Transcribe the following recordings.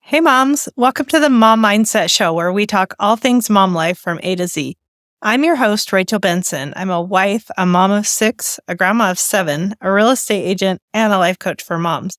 Hey, moms. Welcome to the Mom Mindset Show, where we talk all things mom life from A to Z. I'm your host, Rachel Benson. I'm a wife, a mom of 6, a grandma of 7, a real estate agent, and a life coach for moms.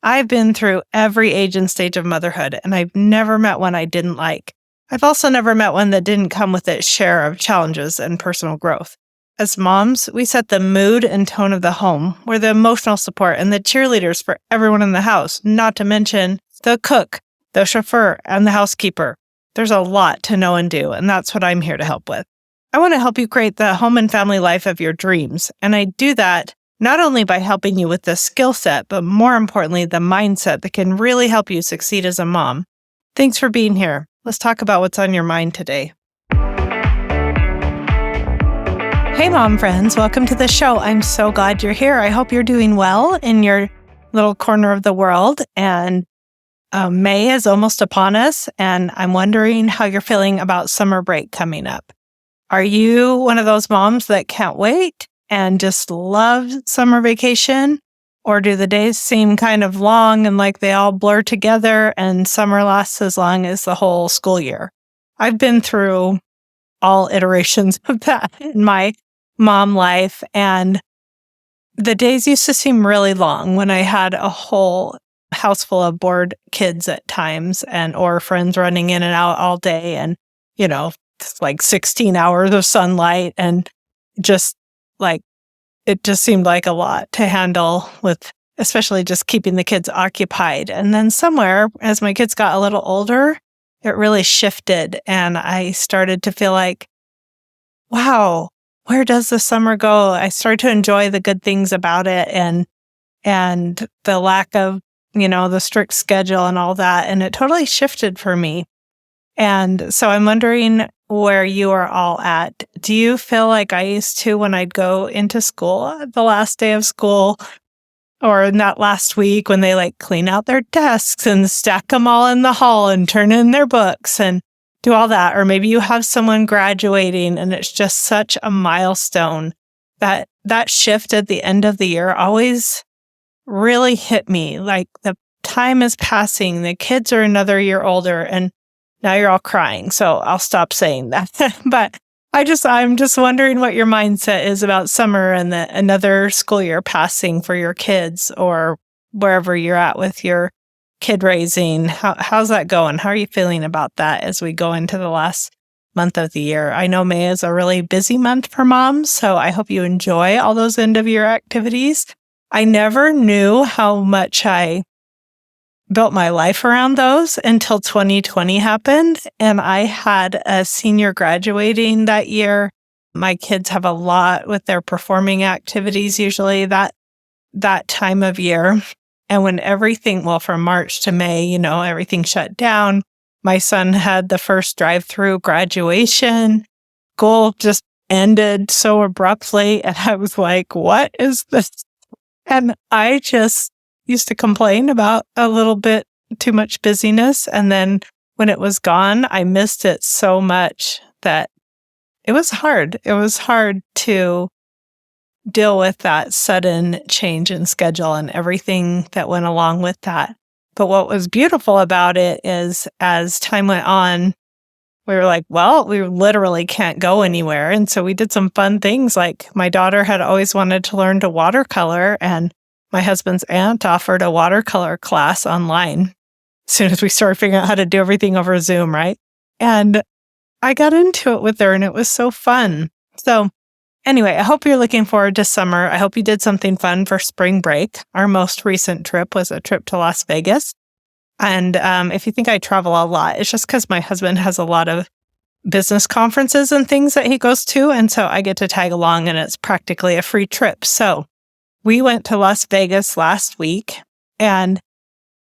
I've been through every age and stage of motherhood, and I've never met one I didn't like. I've also never met one that didn't come with its share of challenges and personal growth. As moms, we set the mood and tone of the home. We're the emotional support and the cheerleaders for everyone in the house, not to mention the cook, the chauffeur, and the housekeeper. There's a lot to know and do, and that's what I'm here to help with. I want to help you create the home and family life of your dreams, and I do that not only by helping you with the skill set, but more importantly, the mindset that can really help you succeed as a mom. Thanks for being here. Let's talk about what's on your mind today. Hey, mom friends, welcome to the show. I'm so glad you're here. I hope you're doing well in your little corner of the world, and May is almost upon us, and I'm wondering how you're feeling about summer break coming up. Are you one of those moms that can't wait and just love summer vacation? Or do the days seem kind of long and like they all blur together and summer lasts as long as the whole school year? I've been through all iterations of that in my mom life, and the days used to seem really long when I had a whole house full of bored kids at times or friends running in and out all day, and it's like 16 hours of sunlight, and just like it just seemed like a lot to handle, with especially just keeping the kids occupied. And then somewhere as my kids got a little older, it really shifted, and I started to feel like, wow, where does the summer go? I started to enjoy the good things about it, and the lack of the strict schedule and all that. And it totally shifted for me. And so I'm wondering where you are all at. Do you feel like I used to when I'd go into school, the last day of school, or in that last week when they clean out their desks and stack them all in the hall and turn in their books and do all that? Or maybe you have someone graduating and it's just such a milestone. That shift at the end of the year always really hit me. Like, the time is passing, the kids are another year older, and now you're all crying. So I'll stop saying that. But I'm just wondering what your mindset is about summer and another school year passing for your kids, or wherever you're at with your kid raising. How's that going? How are you feeling about that as we go into the last month of the year? I know May is a really busy month for moms, so I hope you enjoy all those end of year activities. I never knew how much I built my life around those until 2020 happened, and I had a senior graduating that year. My kids have a lot with their performing activities usually that time of year. And when from March to May, everything shut down. My son had the first drive-through graduation. School just ended so abruptly, and I was like, what is this? And I just used to complain about a little bit too much busyness. And then when it was gone, I missed it so much that it was hard. It was hard to deal with that sudden change in schedule and everything that went along with that. But what was beautiful about it is, as time went on, we were like, well, we literally can't go anywhere. And so we did some fun things. Like, my daughter had always wanted to learn to watercolor, and my husband's aunt offered a watercolor class online as soon as we started figuring out how to do everything over Zoom, right? And I got into it with her, and it was so fun. So anyway, I hope you're looking forward to summer. I hope you did something fun for spring break. Our most recent trip was a trip to Las Vegas. And if you think I travel a lot, it's just because my husband has a lot of business conferences and things that he goes to. And so I get to tag along, and it's practically a free trip. So we went to Las Vegas last week. And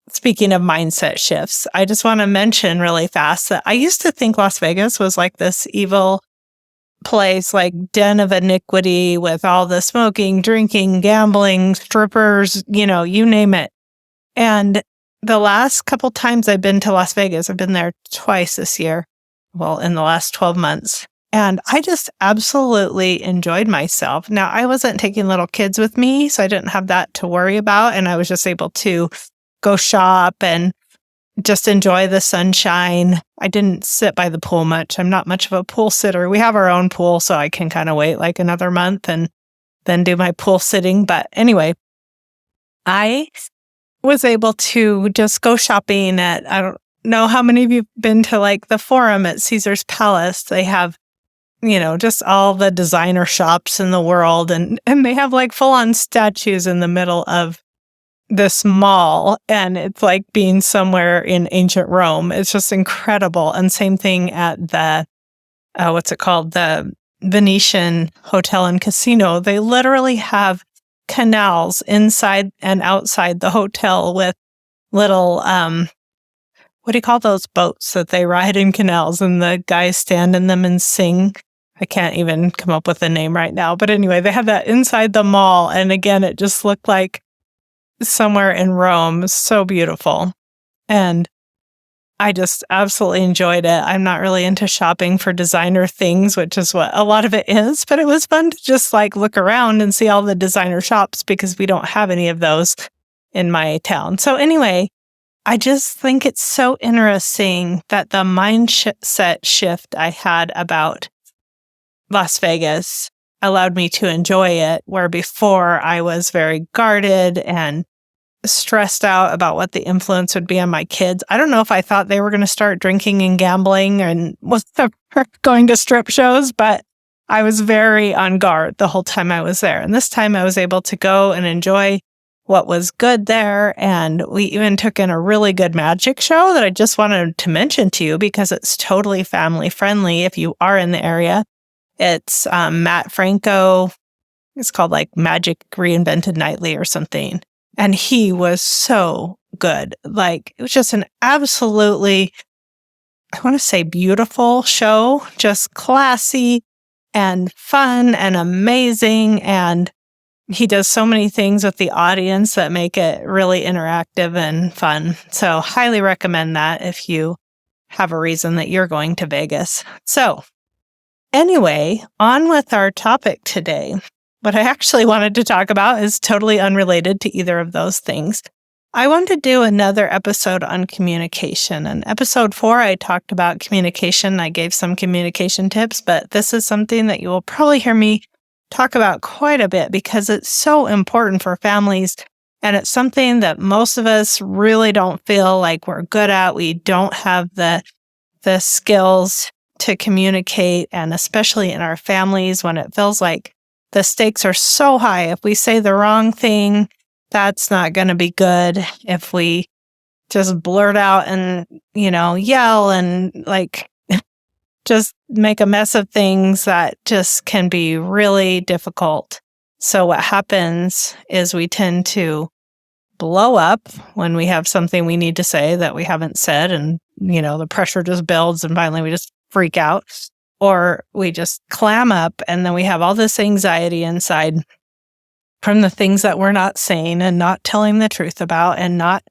speaking of mindset shifts, I just want to mention really fast that I used to think Las Vegas was like this evil place, like den of iniquity with all the smoking, drinking, gambling, strippers, you name it. And the last couple times I've been to Las Vegas, I've been there twice this year, well, in the last 12 months. And I just absolutely enjoyed myself. Now, I wasn't taking little kids with me, so I didn't have that to worry about. And I was just able to go shop and just enjoy the sunshine. I didn't sit by the pool much. I'm not much of a pool sitter. We have our own pool, so I can kind of wait like another month and then do my pool sitting. But anyway, I was able to just go shopping at, I don't know how many of you have been to like the Forum at Caesar's Palace. They have, just all the designer shops in the world. And they have like full on statues in the middle of this mall. And it's like being somewhere in ancient Rome. It's just incredible. And same thing at the, what's it called? The Venetian Hotel and Casino. They literally have canals inside and outside the hotel with little, what do you call those boats that they ride in canals and the guys stand in them and sing? I can't even come up with a name right now. But anyway, they have that inside the mall. And again, it just looked like somewhere in Rome. So beautiful. And I just absolutely enjoyed it. I'm not really into shopping for designer things, which is what a lot of it is, but it was fun to just like look around and see all the designer shops because we don't have any of those in my town. So anyway, I just think it's so interesting that the mindset shift I had about Las Vegas allowed me to enjoy it, where before I was very guarded and stressed out about what the influence would be on my kids. I don't know if I thought they were going to start drinking and gambling and was going to strip shows, but I was very on guard the whole time I was there. And this time I was able to go and enjoy what was good there. And we even took in a really good magic show that I just wanted to mention to you because it's totally family friendly if you are in the area. It's Matt Franco. It's called like Magic Reinvented Nightly or something. And he was so good. Like, it was just an absolutely, I want to say beautiful show, just classy and fun and amazing. And he does so many things with the audience that make it really interactive and fun. So highly recommend that if you have a reason that you're going to Vegas. So anyway, on with our topic today. What I actually wanted to talk about is totally unrelated to either of those things. I wanted to do another episode on communication. In episode 4, I talked about communication. I gave some communication tips, but this is something that you will probably hear me talk about quite a bit because it's so important for families. And it's something that most of us really don't feel like we're good at. We don't have the skills to communicate, and especially in our families when it feels like the stakes are so high. If we say the wrong thing, that's not going to be good. If we just blurt out and, yell and like just make a mess of things, that just can be really difficult. So what happens is we tend to blow up when we have something we need to say that we haven't said. And, the pressure just builds and finally we just freak out. Or we just clam up and then we have all this anxiety inside from the things that we're not saying and not telling the truth about and not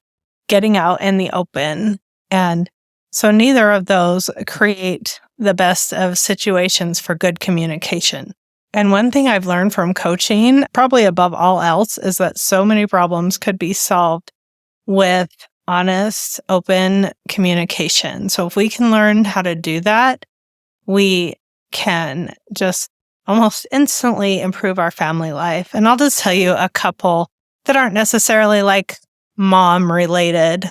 getting out in the open. And so neither of those create the best of situations for good communication. And one thing I've learned from coaching, probably above all else, is that so many problems could be solved with honest, open communication. So if we can learn how to do that, we can just almost instantly improve our family life. And I'll just tell you a couple that aren't necessarily like mom related,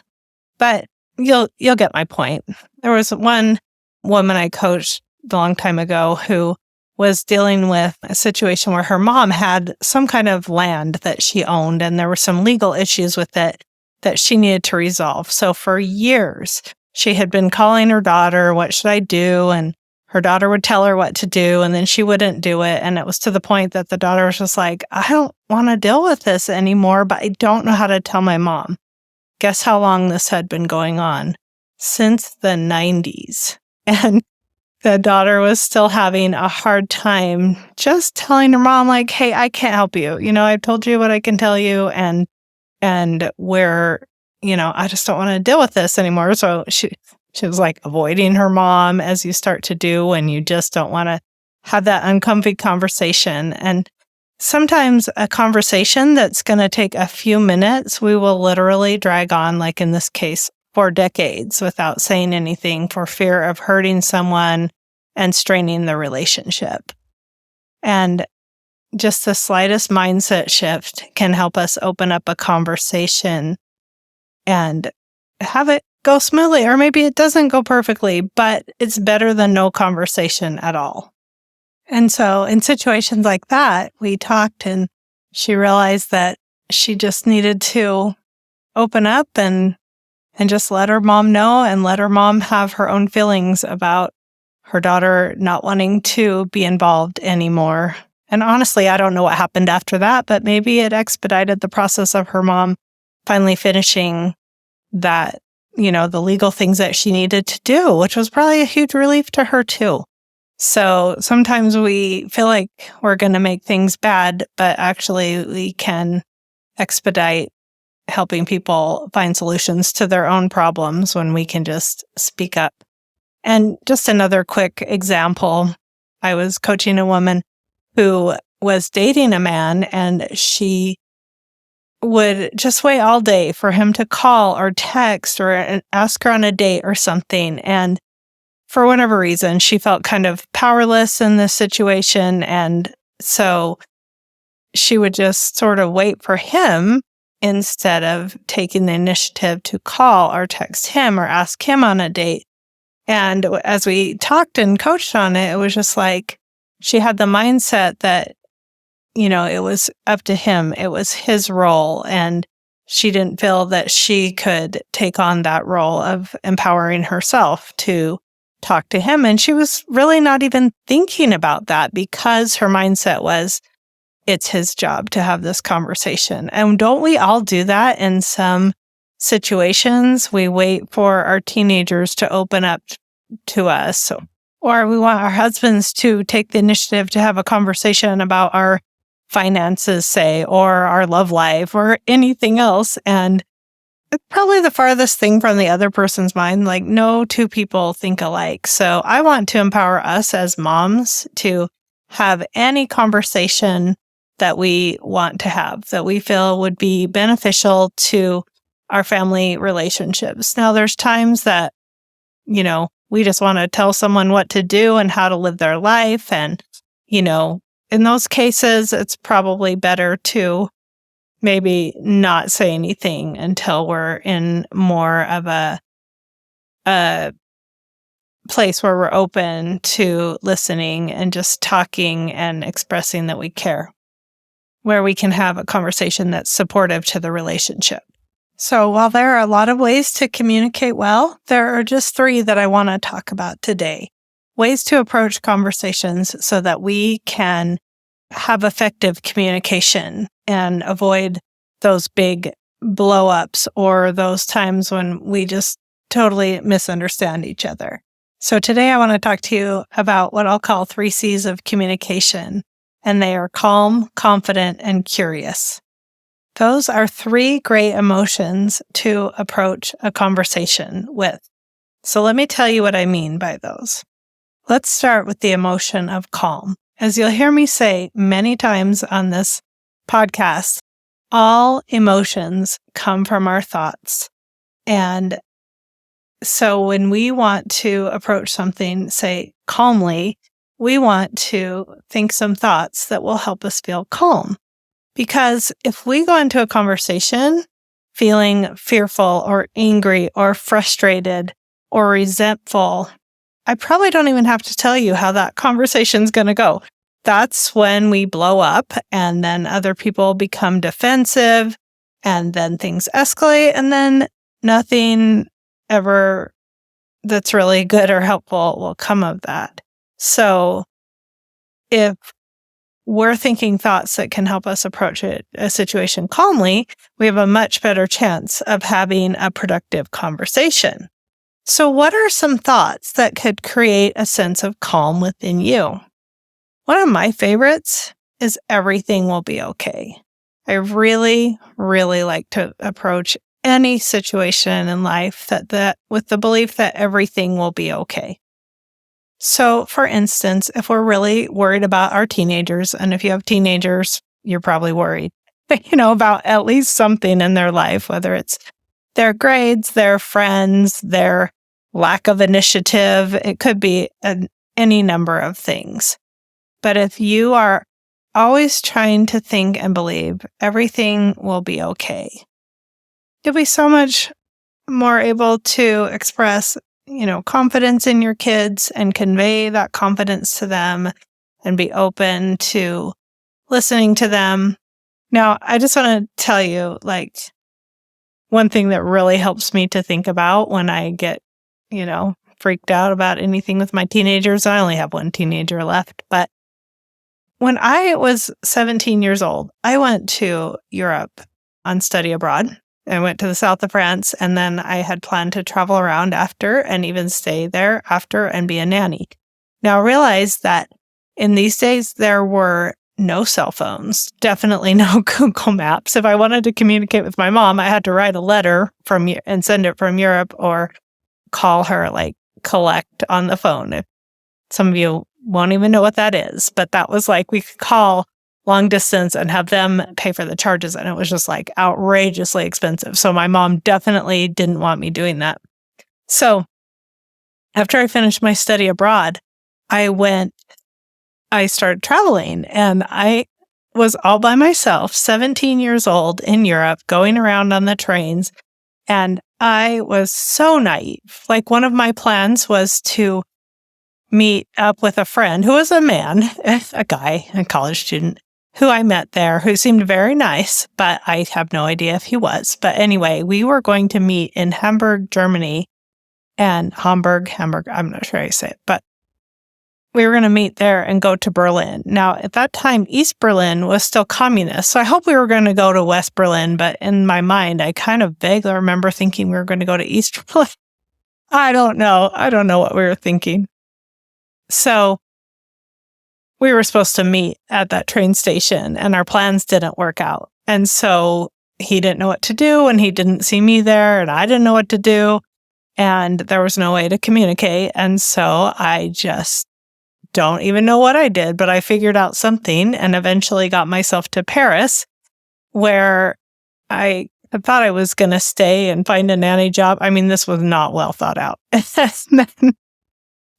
but you'll get my point. There was one woman I coached a long time ago who was dealing with a situation where her mom had some kind of land that she owned, and there were some legal issues with it that she needed to resolve. So for years, she had been calling her daughter, what should I do? And her daughter would tell her what to do, and then she wouldn't do it. And it was to the point that the daughter was just like, I don't want to deal with this anymore, but I don't know how to tell my mom. Guess how long this had been going on? Since the 90s. And the daughter was still having a hard time just telling her mom, like, hey, I can't help you. I've told you what I can tell you, and where, I just don't want to deal with this anymore. So she was like avoiding her mom, as you start to do when you just don't want to have that uncomfy conversation. And sometimes a conversation that's going to take a few minutes, we will literally drag on, like in this case, for decades without saying anything for fear of hurting someone and straining the relationship. And just the slightest mindset shift can help us open up a conversation and have it go smoothly. Or maybe it doesn't go perfectly, but it's better than no conversation at all. And so in situations like that, we talked and she realized that she just needed to open up and just let her mom know and let her mom have her own feelings about her daughter not wanting to be involved anymore. And honestly, I don't know what happened after that, but maybe it expedited the process of her mom finally finishing that, the legal things that she needed to do, which was probably a huge relief to her too. So sometimes we feel like we're going to make things bad, but actually we can expedite helping people find solutions to their own problems when we can just speak up. And just another quick example, I was coaching a woman who was dating a man, and she would just wait all day for him to call or text or ask her on a date or something. And for whatever reason, she felt kind of powerless in this situation. And so she would just sort of wait for him instead of taking the initiative to call or text him or ask him on a date. And as we talked and coached on it, it was just like she had the mindset that, it was up to him. It was his role. And she didn't feel that she could take on that role of empowering herself to talk to him. And she was really not even thinking about that because her mindset was, it's his job to have this conversation. And don't we all do that in some situations? We wait for our teenagers to open up to us, or we want our husbands to take the initiative to have a conversation about our finances, say, or our love life or anything else. And it's probably the farthest thing from the other person's mind. Like, no two people think alike. So I want to empower us as moms to have any conversation that we want to have, that we feel would be beneficial to our family relationships. Now, there's times that, we just want to tell someone what to do and how to live their life. And, in those cases, it's probably better to maybe not say anything until we're in more of a place where we're open to listening and just talking and expressing that we care, where we can have a conversation that's supportive to the relationship. So while there are a lot of ways to communicate well, there are just 3 that I want to talk about today. Ways to approach conversations so that we can have effective communication and avoid those big blow-ups or those times when we just totally misunderstand each other. So today I want to talk to you about what I'll call 3 C's of communication, and they are calm, confident, and curious. Those are 3 great emotions to approach a conversation with. So let me tell you what I mean by those. Let's start with the emotion of calm. As you'll hear me say many times on this podcast, all emotions come from our thoughts. And so when we want to approach something, say, calmly, we want to think some thoughts that will help us feel calm. Because if we go into a conversation feeling fearful or angry or frustrated or resentful, I probably don't even have to tell you how that conversation's going to go. That's when we blow up, and then other people become defensive, and then things escalate, and then nothing ever that's really good or helpful will come of that. So if we're thinking thoughts that can help us approach a situation calmly, we have a much better chance of having a productive conversation. So what are some thoughts that could create a sense of calm within you? One of my favorites is everything will be okay. I really, really like to approach any situation in life that with the belief that everything will be okay. So, for instance, if we're really worried about our teenagers, and if you have teenagers, you're probably worried, about at least something in their life, whether it's their grades, their friends, their lack of initiative. It could be any number of things. But if you are always trying to think and believe everything will be okay, you'll be so much more able to express, confidence in your kids and convey that confidence to them and be open to listening to them. Now, I just want to tell you, one thing that really helps me to think about when I get, freaked out about anything with my teenagers. I only have one teenager left, but when I was 17 years old, I went to Europe on study abroad. I went to the south of France, and then I had planned to travel around after and even stay there after and be a nanny. Now, I realize that in these days, there were no cell phones, definitely no Google Maps. If I wanted to communicate with my mom, I had to write a letter and send it from Europe or call her, collect on the phone. If some of you won't even know what that is, but that was we could call long distance and have them pay for the charges. And it was just outrageously expensive. So my mom definitely didn't want me doing that. So after I finished my study abroad, I started traveling, and I was all by myself, 17 years old in Europe, going around on the trains. And I was so naive. One of my plans was to meet up with a friend who was a man, a guy, a college student, who I met there, who seemed very nice, but I have no idea if he was. But anyway, we were going to meet in Hamburg, Germany, and Hamburg, I'm not sure how you say it, but we were going to meet there and go to Berlin. Now, at that time, East Berlin was still communist, so I hope we were going to go to West Berlin, but in my mind, I kind of vaguely remember thinking we were going to go to East Berlin. I don't know what we were thinking. So we were supposed to meet at that train station, and our plans didn't work out. And so he didn't know what to do, and he didn't see me there, and I didn't know what to do, and there was no way to communicate. And so I just don't even know what I did, but I figured out something and eventually got myself to Paris, where I thought I was going to stay and find a nanny job. I mean, this was not well thought out.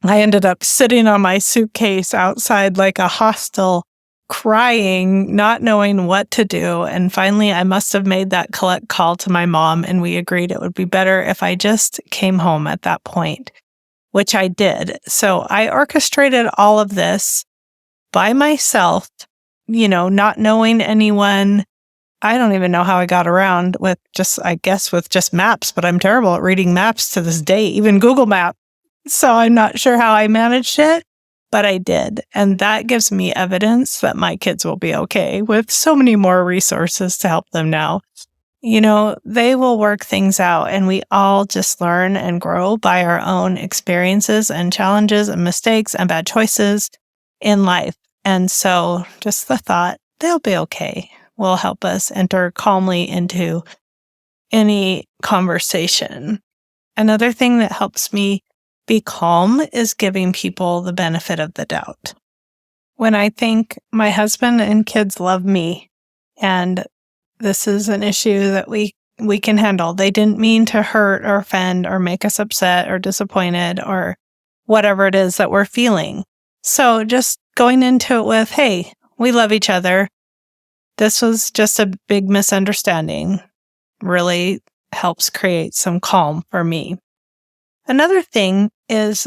I ended up sitting on my suitcase outside a hostel, crying, not knowing what to do. And finally, I must have made that collect call to my mom, and we agreed it would be better if I just came home at that point, which I did. So I orchestrated all of this by myself, not knowing anyone. I don't even know how I got around with just maps, but I'm terrible at reading maps to this day, even Google Maps. So I'm not sure how I managed it, but I did. And that gives me evidence that my kids will be okay with so many more resources to help them now. They will work things out, and we all just learn and grow by our own experiences and challenges and mistakes and bad choices in life. And so just the thought, they'll be okay, will help us enter calmly into any conversation. Another thing that helps me be calm is giving people the benefit of the doubt. When I think my husband and kids love me, and this is an issue that we can handle. They didn't mean to hurt or offend or make us upset or disappointed or whatever it is that we're feeling. So just going into it with, hey, we love each other. This was just a big misunderstanding, really helps create some calm for me. Another thing is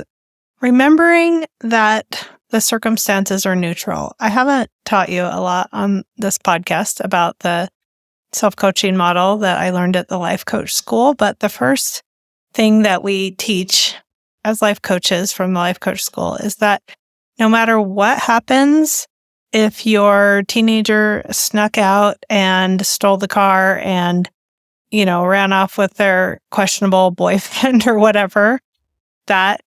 remembering that the circumstances are neutral. I haven't taught you a lot on this podcast about the self-coaching model that I learned at the Life Coach School, but the first thing that we teach as life coaches from the Life Coach School is that no matter what happens, if your teenager snuck out and stole the car and ran off with their questionable boyfriend or whatever, that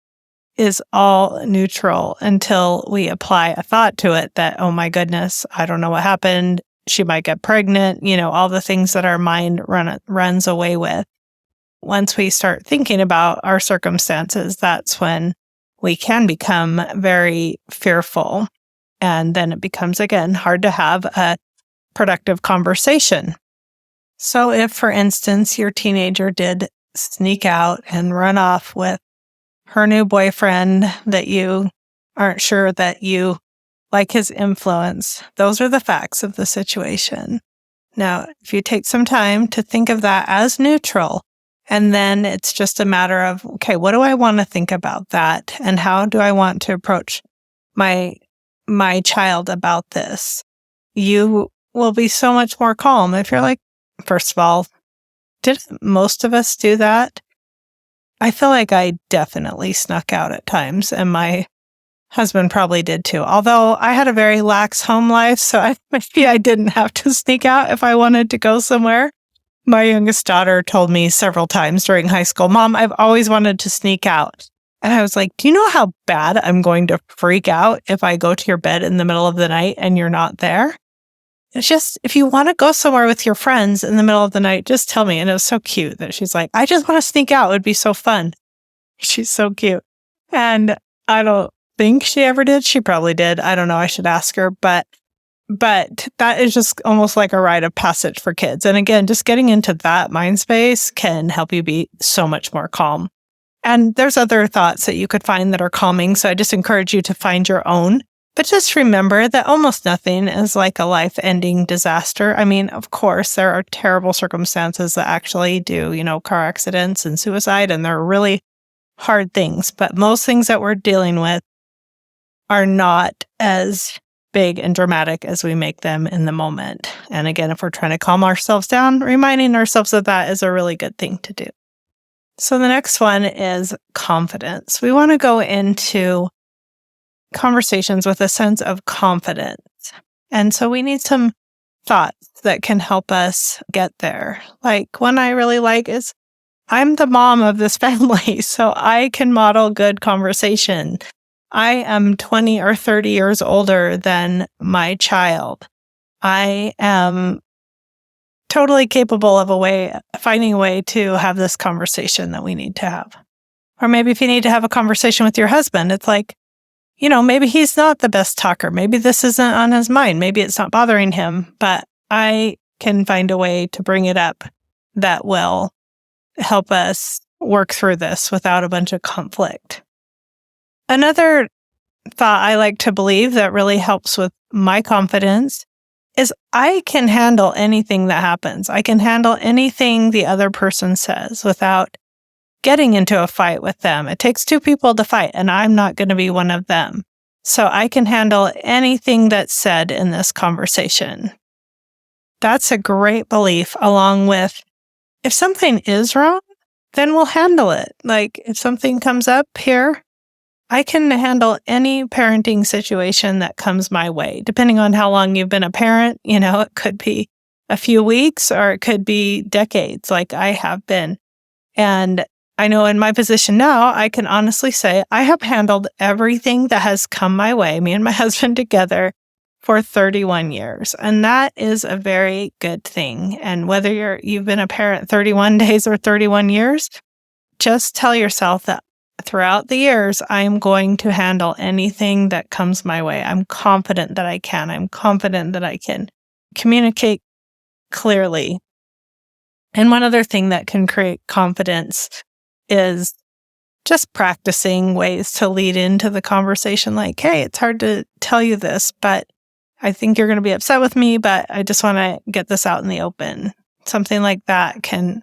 is all neutral until we apply a thought to it that, oh my goodness, I don't know what happened. She might get pregnant, all the things that our mind runs away with. Once we start thinking about our circumstances, that's when we can become very fearful. And then it becomes, again, hard to have a productive conversation. So if, for instance, your teenager did sneak out and run off with her new boyfriend that you aren't sure that you like his influence, those are the facts of the situation. Now, if you take some time to think of that as neutral, and then it's just a matter of, okay, what do I want to think about that? And how do I want to approach my child about this? You will be so much more calm if you're like, first of all, did most of us do that? I feel like I definitely snuck out at times, and my husband probably did too. Although I had a very lax home life, so maybe I didn't have to sneak out if I wanted to go somewhere. My youngest daughter told me several times during high school, Mom, I've always wanted to sneak out. And I was like, do you know how bad I'm going to freak out if I go to your bed in the middle of the night and you're not there? It's just, if you want to go somewhere with your friends in the middle of the night, just tell me. And it was so cute that she's like, I just want to sneak out. It would be so fun. She's so cute. And I don't think she ever did. She probably did. I don't know. I should ask her. But that is just almost like a rite of passage for kids. And again, just getting into that mind space can help you be so much more calm. And there's other thoughts that you could find that are calming. So I just encourage you to find your own. But just remember that almost nothing is like a life-ending disaster. I mean, of course, there are terrible circumstances that actually do, car accidents and suicide, and they're really hard things. But most things that we're dealing with are not as big and dramatic as we make them in the moment. And again, if we're trying to calm ourselves down, reminding ourselves of that is a really good thing to do. So the next one is confidence. We want to go into conversations with a sense of confidence. And so we need some thoughts that can help us get there. Like one I really like is, I'm the mom of this family, so I can model good conversation. I am 20 or 30 years older than my child. I am totally capable of finding a way to have this conversation that we need to have. Or maybe if you need to have a conversation with your husband, it's like, maybe he's not the best talker. Maybe this isn't on his mind. Maybe it's not bothering him, but I can find a way to bring it up that will help us work through this without a bunch of conflict. Another thought I like to believe that really helps with my confidence is I can handle anything that happens. I can handle anything the other person says without getting into a fight with them. It takes two people to fight, and I'm not going to be one of them. So I can handle anything that's said in this conversation. That's a great belief, along with, if something is wrong, then we'll handle it. Like if something comes up here, I can handle any parenting situation that comes my way, depending on how long you've been a parent. It could be a few weeks or it could be decades like I have been. And I know in my position now, I can honestly say I have handled everything that has come my way, me and my husband together, for 31 years. And that is a very good thing. And whether you've been a parent 31 days or 31 years, just tell yourself that throughout the years, I'm going to handle anything that comes my way. I'm confident that I can. I'm confident that I can communicate clearly. And one other thing that can create confidence is just practicing ways to lead into the conversation. Like, hey, it's hard to tell you this, but I think you're going to be upset with me, but I just want to get this out in the open. Something like that can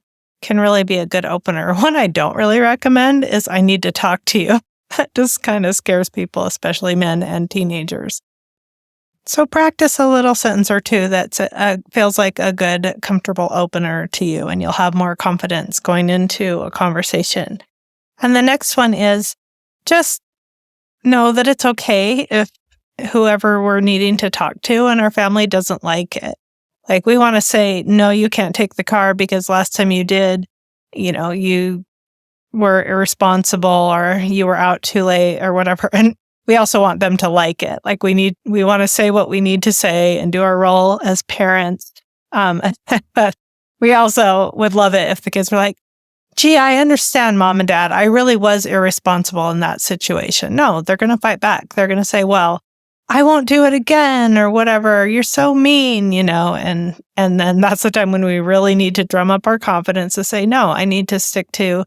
really be a good opener. One I don't really recommend is I need to talk to you. That just kind of scares people, especially men and teenagers. So practice a little sentence or two that feels like a good, comfortable opener to you, and you'll have more confidence going into a conversation. And the next one is just know that it's okay if whoever we're needing to talk to in our family doesn't like it. Like we want to say, no, you can't take the car because last time you did, you were irresponsible or you were out too late or whatever. And we also want them to like it. Like we want to say what we need to say and do our role as parents. But we also would love it if the kids were like, gee, I understand, Mom and Dad. I really was irresponsible in that situation. No, they're going to fight back. They're going to say, well, I won't do it again or whatever. You're so mean, and then that's the time when we really need to drum up our confidence to say, no, I need to stick to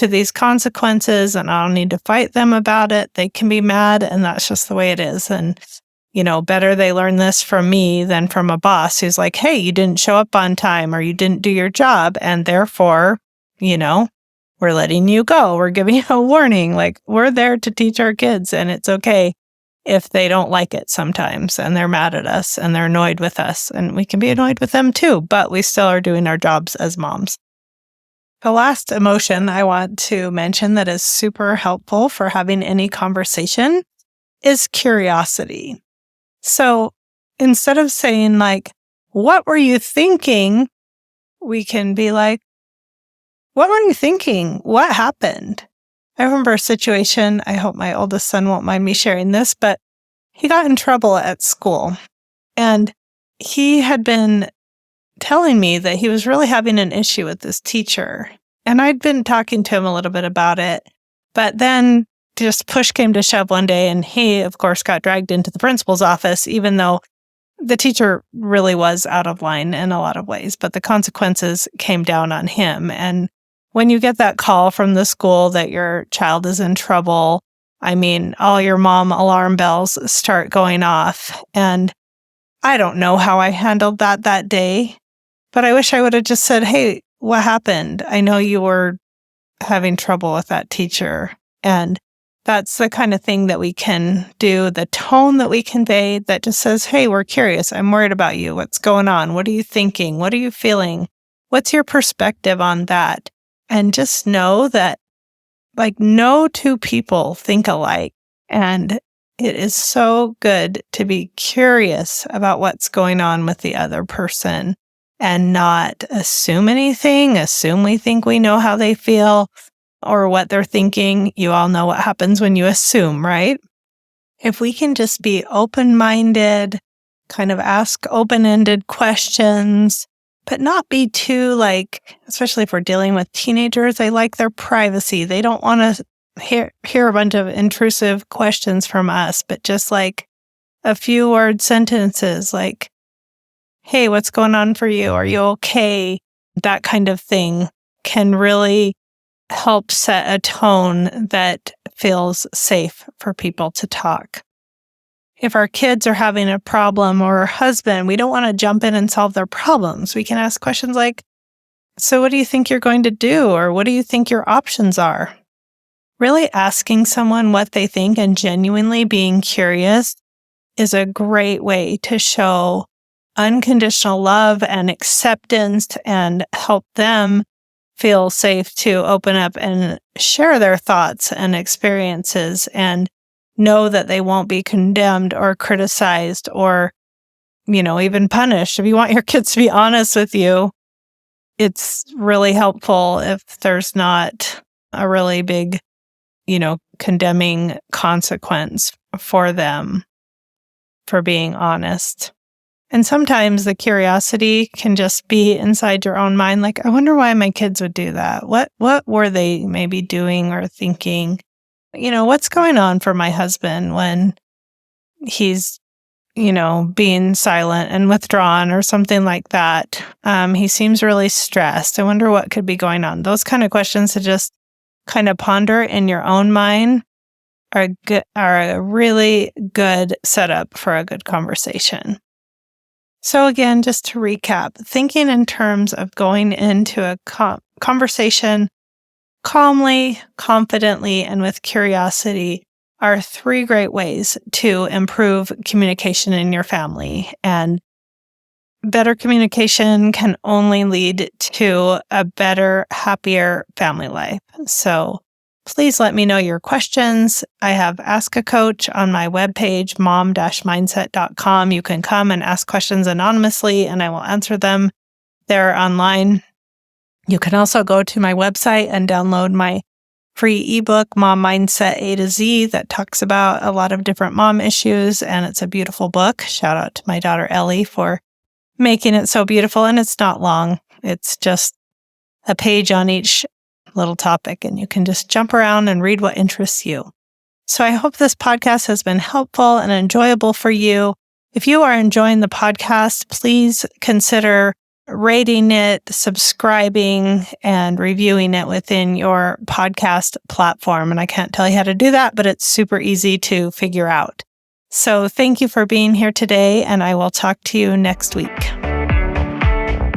these consequences and I don't need to fight them about it. They can be mad and that's just the way it is. And, better they learn this from me than from a boss who's like, hey, you didn't show up on time or you didn't do your job. And therefore, we're letting you go. We're giving you a warning. Like, we're there to teach our kids and it's okay if they don't like it sometimes and they're mad at us and they're annoyed with us. And we can be annoyed with them too, but we still are doing our jobs as moms. The last emotion I want to mention that is super helpful for having any conversation is curiosity. So instead of saying like, what were you thinking? We can be like, what were you thinking? What happened? I remember a situation, I hope my oldest son won't mind me sharing this, but he got in trouble at school. And he had been telling me that he was really having an issue with this teacher. And I'd been talking to him a little bit about it. But then just push came to shove one day, and he, of course, got dragged into the principal's office, even though the teacher really was out of line in a lot of ways. But the consequences came down on him. And when you get that call from the school that your child is in trouble, I mean, all your mom alarm bells start going off. And I don't know how I handled that day, but I wish I would have just said, hey, what happened? I know you were having trouble with that teacher. And that's the kind of thing that we can do, the tone that we convey that just says, hey, we're curious. I'm worried about you. What's going on? What are you thinking? What are you feeling? What's your perspective on that? And just know that, like, no two people think alike. And it is so good to be curious about what's going on with the other person and not assume anything, assume we think we know how they feel or what they're thinking. You all know what happens when you assume, right? If we can just be open-minded, kind of ask open-ended questions, but not be too especially if we're dealing with teenagers, they like their privacy. They don't want to hear a bunch of intrusive questions from us, but just like a few word sentences like, hey, what's going on for you? Are you okay? That kind of thing can really help set a tone that feels safe for people to talk. If our kids are having a problem or our husband, we don't want to jump in and solve their problems. We can ask questions like, so what do you think you're going to do? Or what do you think your options are? Really asking someone what they think and genuinely being curious is a great way to show unconditional love and acceptance and help them feel safe to open up and share their thoughts and experiences and know that they won't be condemned or criticized or, even punished. If you want your kids to be honest with you, it's really helpful if there's not a really big, condemning consequence for them for being honest. And sometimes the curiosity can just be inside your own mind. Like, I wonder why my kids would do that. What were they maybe doing or thinking? What's going on for my husband when he's, being silent and withdrawn or something like that? He seems really stressed. I wonder what could be going on. Those kind of questions to just kind of ponder in your own mind are a really good setup for a good conversation. So again, just to recap, thinking in terms of going into a conversation calmly, confidently, and with curiosity are 3 great ways to improve communication in your family. And better communication can only lead to a better, happier family life. So please let me know your questions. I have Ask a Coach on my webpage, mom-mindset.com. You can come and ask questions anonymously, and I will answer them there online. You can also go to my website and download my free ebook, Mom Mindset A to Z, that talks about a lot of different mom issues, and it's a beautiful book. Shout out to my daughter Ellie for making it so beautiful, and it's not long. It's just a page on each little topic, and you can just jump around and read what interests you. So I hope this podcast has been helpful and enjoyable for you. If you are enjoying the podcast, please consider rating it, subscribing, and reviewing it within your podcast platform. And I can't tell you how to do that, but it's super easy to figure out. So thank you for being here today, and I will talk to you next week.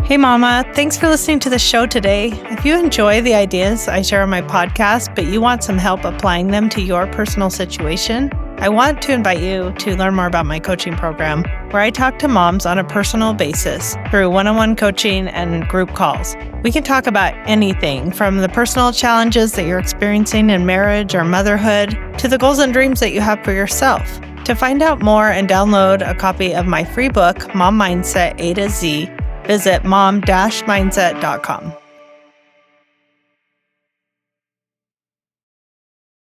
Hey Mama, thanks for listening to the show today. If you enjoy the ideas I share on my podcast, but you want some help applying them to your personal situation, I want to invite you to learn more about my coaching program, where I talk to moms on a personal basis through one-on-one coaching and group calls. We can talk about anything from the personal challenges that you're experiencing in marriage or motherhood to the goals and dreams that you have for yourself. To find out more and download a copy of my free book, Mom Mindset A to Z, visit mom-mindset.com.